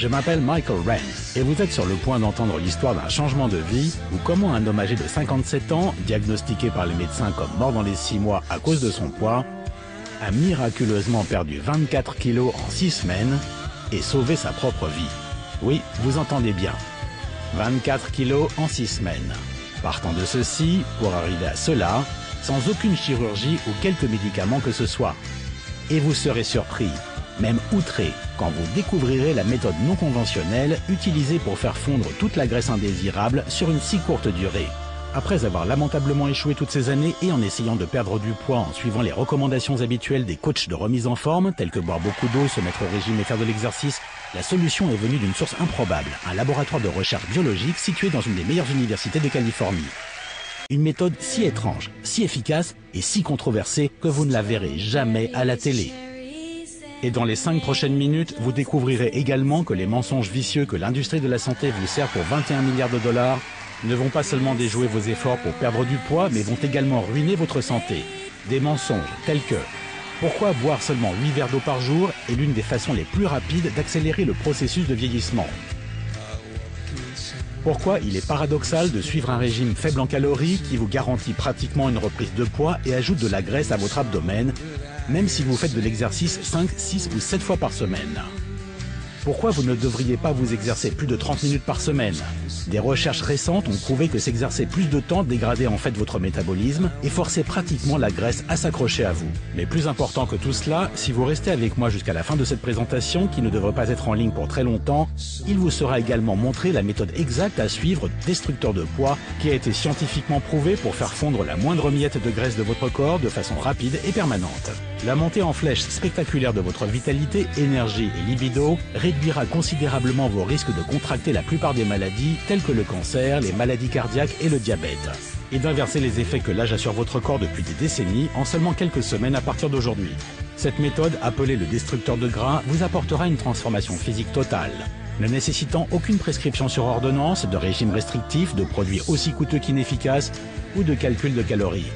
Je m'appelle Michael Wren et vous êtes sur le point d'entendre l'histoire d'un changement de vie ou comment un homme âgé de 57 ans, diagnostiqué par les médecins comme mort dans les 6 mois à cause de son poids, a miraculeusement perdu 24 kilos en 6 semaines et sauvé sa propre vie. Oui, vous entendez bien. 24 kilos en 6 semaines. Partant de ceci, pour arriver à cela, sans aucune chirurgie ou quelques médicaments que ce soit. Et vous serez surpris, même outré, quand vous découvrirez la méthode non conventionnelle utilisée pour faire fondre toute la graisse indésirable sur une si courte durée. Après avoir lamentablement échoué toutes ces années et en essayant de perdre du poids en suivant les recommandations habituelles des coachs de remise en forme, tels que boire beaucoup d'eau, se mettre au régime et faire de l'exercice, la solution est venue d'une source improbable, un laboratoire de recherche biologique situé dans une des meilleures universités de Californie. Une méthode si étrange, si efficace et si controversée que vous ne la verrez jamais à la télé. Et dans les 5 prochaines minutes, vous découvrirez également que les mensonges vicieux que l'industrie de la santé vous sert pour 21 milliards de dollars ne vont pas seulement déjouer vos efforts pour perdre du poids, mais vont également ruiner votre santé. Des mensonges tels que pourquoi boire seulement 8 verres d'eau par jour est l'une des façons les plus rapides d'accélérer le processus de vieillissement. Pourquoi il est paradoxal de suivre un régime faible en calories qui vous garantit pratiquement une reprise de poids et ajoute de la graisse à votre abdomen, même si vous faites de l'exercice 5, 6 ou 7 fois par semaine. Pourquoi vous ne devriez pas vous exercer plus de 30 minutes par semaine? Des recherches récentes ont prouvé que s'exercer plus de temps dégradait en fait votre métabolisme et forçait pratiquement la graisse à s'accrocher à vous. Mais plus important que tout cela, si vous restez avec moi jusqu'à la fin de cette présentation, qui ne devrait pas être en ligne pour très longtemps, il vous sera également montré la méthode exacte à suivre destructeur de poids qui a été scientifiquement prouvée pour faire fondre la moindre miette de graisse de votre corps de façon rapide et permanente. La montée en flèche spectaculaire de votre vitalité, énergie et libido réduira considérablement vos risques de contracter la plupart des maladies telles que le cancer, les maladies cardiaques et le diabète, et d'inverser les effets que l'âge a sur votre corps depuis des décennies en seulement quelques semaines à partir d'aujourd'hui. Cette méthode, appelée le destructeur de gras, vous apportera une transformation physique totale, ne nécessitant aucune prescription sur ordonnance, de régime restrictif, de produits aussi coûteux qu'inefficaces ou de calcul de calories,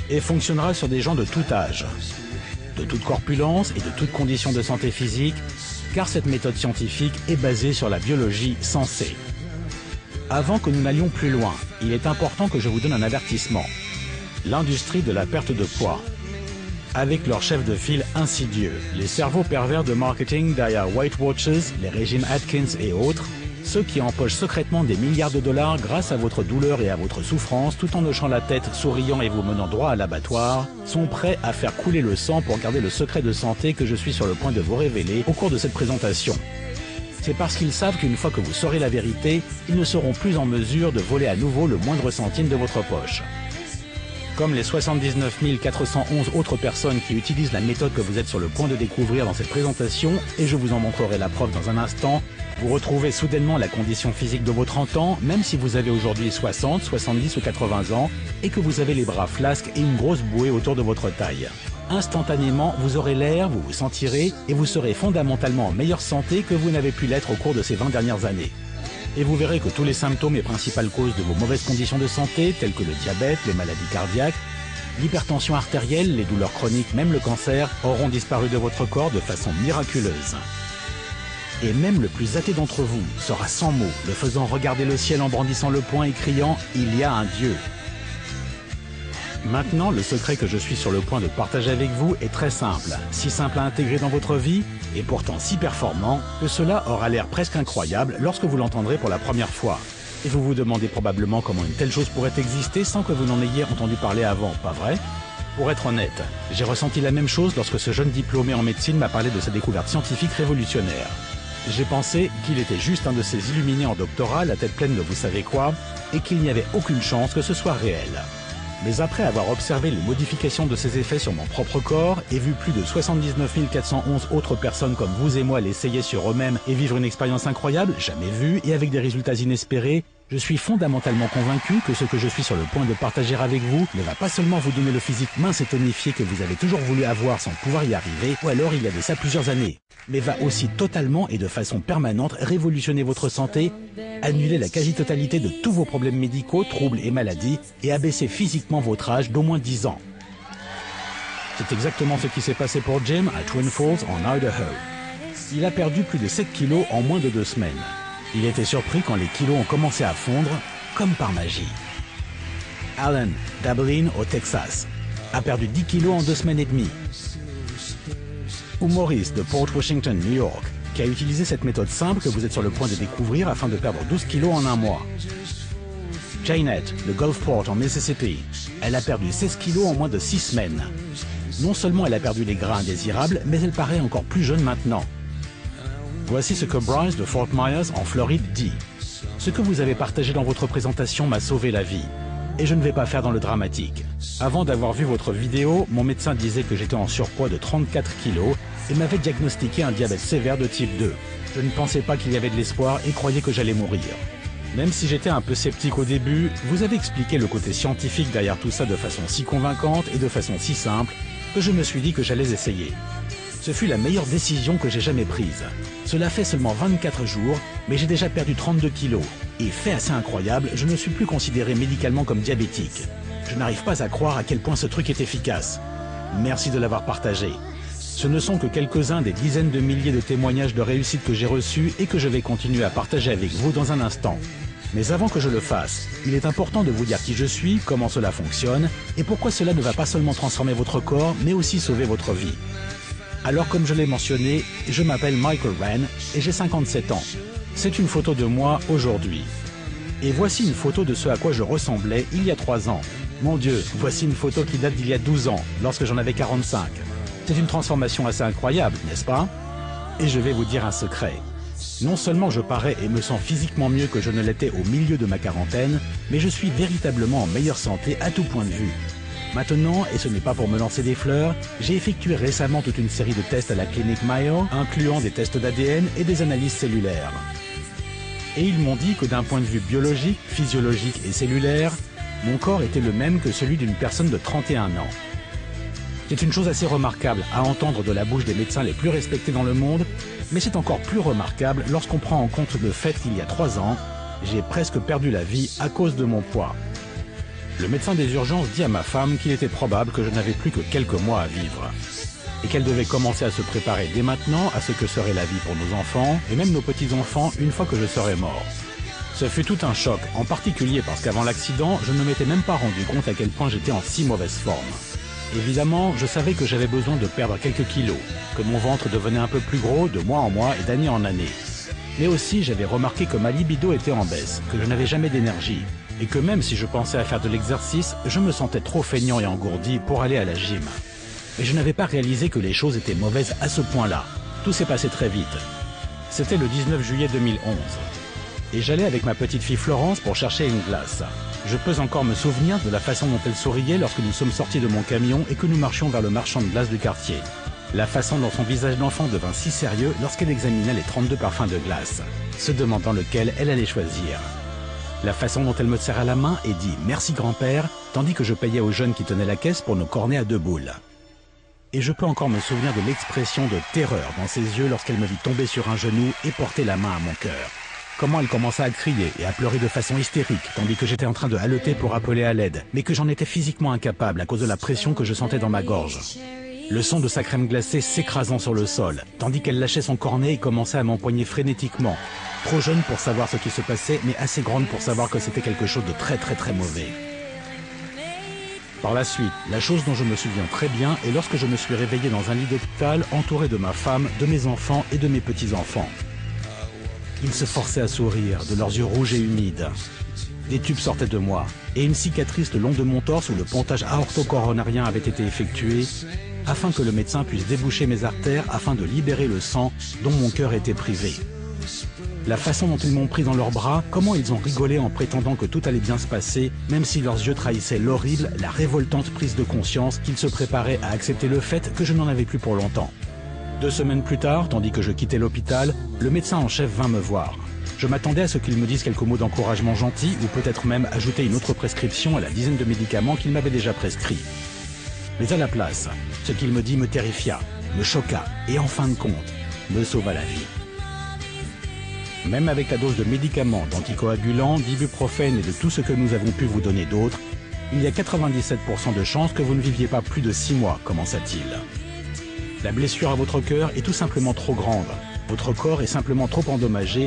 et fonctionnera sur des gens de tout âge, de toute corpulence et de toute condition de santé physique, car cette méthode scientifique est basée sur la biologie sensée. Avant que nous n'allions plus loin, il est important que je vous donne un avertissement. L'industrie de la perte de poids. Avec leurs chefs de file insidieux, les cerveaux pervers de marketing derrière Weight Watchers, les régimes Atkins et autres, ceux qui empochent secrètement des milliards de dollars grâce à votre douleur et à votre souffrance tout en hochant la tête, souriant et vous menant droit à l'abattoir, sont prêts à faire couler le sang pour garder le secret de santé que je suis sur le point de vous révéler au cours de cette présentation. C'est parce qu'ils savent qu'une fois que vous saurez la vérité, ils ne seront plus en mesure de voler à nouveau le moindre centime de votre poche. Comme les 79 411 autres personnes qui utilisent la méthode que vous êtes sur le point de découvrir dans cette présentation, et je vous en montrerai la preuve dans un instant, vous retrouvez soudainement la condition physique de vos 30 ans, même si vous avez aujourd'hui 60, 70 ou 80 ans, et que vous avez les bras flasques et une grosse bouée autour de votre taille. Instantanément, vous aurez l'air, vous vous sentirez, et vous serez fondamentalement en meilleure santé que vous n'avez pu l'être au cours de ces 20 dernières années. Et vous verrez que tous les symptômes et principales causes de vos mauvaises conditions de santé, telles que le diabète, les maladies cardiaques, l'hypertension artérielle, les douleurs chroniques, même le cancer, auront disparu de votre corps de façon miraculeuse. Et même le plus athée d'entre vous sera sans mots, le faisant regarder le ciel en brandissant le poing et criant « Il y a un Dieu ». Maintenant, le secret que je suis sur le point de partager avec vous est très simple, si simple à intégrer dans votre vie, et pourtant si performant, que cela aura l'air presque incroyable lorsque vous l'entendrez pour la première fois. Et vous vous demandez probablement comment une telle chose pourrait exister sans que vous n'en ayez entendu parler avant, pas vrai? Pour être honnête, j'ai ressenti la même chose lorsque ce jeune diplômé en médecine m'a parlé de sa découverte scientifique révolutionnaire. J'ai pensé qu'il était juste un de ces illuminés en doctorat, la tête pleine de vous savez quoi, et qu'il n'y avait aucune chance que ce soit réel. Mais après avoir observé les modifications de ces effets sur mon propre corps et vu plus de 79 411 autres personnes comme vous et moi l'essayer sur eux-mêmes et vivre une expérience incroyable, jamais vue et avec des résultats inespérés, je suis fondamentalement convaincu que ce que je suis sur le point de partager avec vous ne va pas seulement vous donner le physique mince et tonifié que vous avez toujours voulu avoir sans pouvoir y arriver, ou alors il y a de ça plusieurs années, mais va aussi totalement et de façon permanente révolutionner votre santé, annuler la quasi-totalité de tous vos problèmes médicaux, troubles et maladies, et abaisser physiquement votre âge d'au moins 10 ans. C'est exactement ce qui s'est passé pour Jim à Twin Falls en Idaho. Il a perdu plus de 7 kilos en moins de 2 semaines. Il était surpris quand les kilos ont commencé à fondre, comme par magie. Alan, d'Abilene au Texas, a perdu 10 kilos en 2 semaines et demie. Ou Maurice de Port Washington, New York, qui a utilisé cette méthode simple que vous êtes sur le point de découvrir afin de perdre 12 kilos en un mois. Janet de Gulfport en Mississippi, elle a perdu 16 kilos en moins de 6 semaines. Non seulement elle a perdu les gras indésirables, mais elle paraît encore plus jeune maintenant. Voici ce que Bryce de Fort Myers en Floride dit. Ce que vous avez partagé dans votre présentation m'a sauvé la vie. Et je ne vais pas faire dans le dramatique. Avant d'avoir vu votre vidéo, mon médecin disait que j'étais en surpoids de 34 kilos et m'avait diagnostiqué un diabète sévère de type 2. Je ne pensais pas qu'il y avait de l'espoir et croyais que j'allais mourir. Même si j'étais un peu sceptique au début, vous avez expliqué le côté scientifique derrière tout ça de façon si convaincante et de façon si simple que je me suis dit que j'allais essayer. Ce fut la meilleure décision que j'ai jamais prise. Cela fait seulement 24 jours, mais j'ai déjà perdu 32 kilos. Et fait assez incroyable, je ne suis plus considéré médicalement comme diabétique. Je n'arrive pas à croire à quel point ce truc est efficace. Merci de l'avoir partagé. Ce ne sont que quelques-uns des dizaines de milliers de témoignages de réussite que j'ai reçus et que je vais continuer à partager avec vous dans un instant. Mais avant que je le fasse, il est important de vous dire qui je suis, comment cela fonctionne et pourquoi cela ne va pas seulement transformer votre corps, mais aussi sauver votre vie. Alors comme je l'ai mentionné, je m'appelle Michael Wren et j'ai 57 ans. C'est une photo de moi aujourd'hui. Et voici une photo de ce à quoi je ressemblais il y a 3 ans. Mon Dieu, voici une photo qui date d'il y a 12 ans, lorsque j'en avais 45. C'est une transformation assez incroyable, n'est-ce pas? Et je vais vous dire un secret. Non seulement je parais et me sens physiquement mieux que je ne l'étais au milieu de ma quarantaine, mais je suis véritablement en meilleure santé à tout point de vue. Maintenant, et ce n'est pas pour me lancer des fleurs, j'ai effectué récemment toute une série de tests à la clinique Mayo, incluant des tests d'ADN et des analyses cellulaires. Et ils m'ont dit que d'un point de vue biologique, physiologique et cellulaire, mon corps était le même que celui d'une personne de 31 ans. C'est une chose assez remarquable à entendre de la bouche des médecins les plus respectés dans le monde, mais c'est encore plus remarquable lorsqu'on prend en compte le fait qu'il y a 3 ans, j'ai presque perdu la vie à cause de mon poids. Le médecin des urgences dit à ma femme qu'il était probable que je n'avais plus que quelques mois à vivre et qu'elle devait commencer à se préparer dès maintenant à ce que serait la vie pour nos enfants et même nos petits-enfants une fois que je serais mort. Ce fut tout un choc, en particulier parce qu'avant l'accident, je ne m'étais même pas rendu compte à quel point j'étais en si mauvaise forme. Évidemment, je savais que j'avais besoin de perdre quelques kilos, que mon ventre devenait un peu plus gros de mois en mois et d'année en année. Mais aussi, j'avais remarqué que ma libido était en baisse, que je n'avais jamais d'énergie, et que même si je pensais à faire de l'exercice, je me sentais trop feignant et engourdi pour aller à la gym. Et je n'avais pas réalisé que les choses étaient mauvaises à ce point-là. Tout s'est passé très vite. C'était le 19 juillet 2011. Et j'allais avec ma petite fille Florence pour chercher une glace. Je peux encore me souvenir de la façon dont elle souriait lorsque nous sommes sortis de mon camion et que nous marchions vers le marchand de glace du quartier. La façon dont son visage d'enfant devint si sérieux lorsqu'elle examinait les 32 parfums de glace, se demandant lequel elle allait choisir. La façon dont elle me serra la main et dit « Merci grand-père » tandis que je payais aux jeunes qui tenaient la caisse pour nos cornets à 2 boules. Et je peux encore me souvenir de l'expression de terreur dans ses yeux lorsqu'elle me vit tomber sur un genou et porter la main à mon cœur. Comment elle commença à crier et à pleurer de façon hystérique tandis que j'étais en train de haleter pour appeler à l'aide, mais que j'en étais physiquement incapable à cause de la pression que je sentais dans ma gorge. Le son de sa crème glacée s'écrasant sur le sol, tandis qu'elle lâchait son cornet et commençait à m'empoigner frénétiquement. Trop jeune pour savoir ce qui se passait, mais assez grande pour savoir que c'était quelque chose de très mauvais. Par la suite, la chose dont je me souviens très bien est lorsque je me suis réveillé dans un lit d'hôpital entouré de ma femme, de mes enfants et de mes petits-enfants. Ils se forçaient à sourire, de leurs yeux rouges et humides. Des tubes sortaient de moi, et une cicatrice le long de mon torse où le pontage aorto-coronarien avait été effectué, afin que le médecin puisse déboucher mes artères afin de libérer le sang dont mon cœur était privé. La façon dont ils m'ont pris dans leurs bras, comment ils ont rigolé en prétendant que tout allait bien se passer, même si leurs yeux trahissaient l'horrible, la révoltante prise de conscience qu'ils se préparaient à accepter le fait que je n'en avais plus pour longtemps. 2 semaines plus tard, tandis que je quittais l'hôpital, le médecin en chef vint me voir. Je m'attendais à ce qu'il me dise quelques mots d'encouragement gentils ou peut-être même ajouter une autre prescription à la dizaine de médicaments qu'il m'avait déjà prescrits. Mais à la place, ce qu'il me dit me terrifia, me choqua et en fin de compte, me sauva la vie. Même avec la dose de médicaments, d'anticoagulants, d'ibuprofène et de tout ce que nous avons pu vous donner d'autres, il y a 97% de chances que vous ne viviez pas plus de 6 mois, commença-t-il. La blessure à votre cœur est tout simplement trop grande. Votre corps est simplement trop endommagé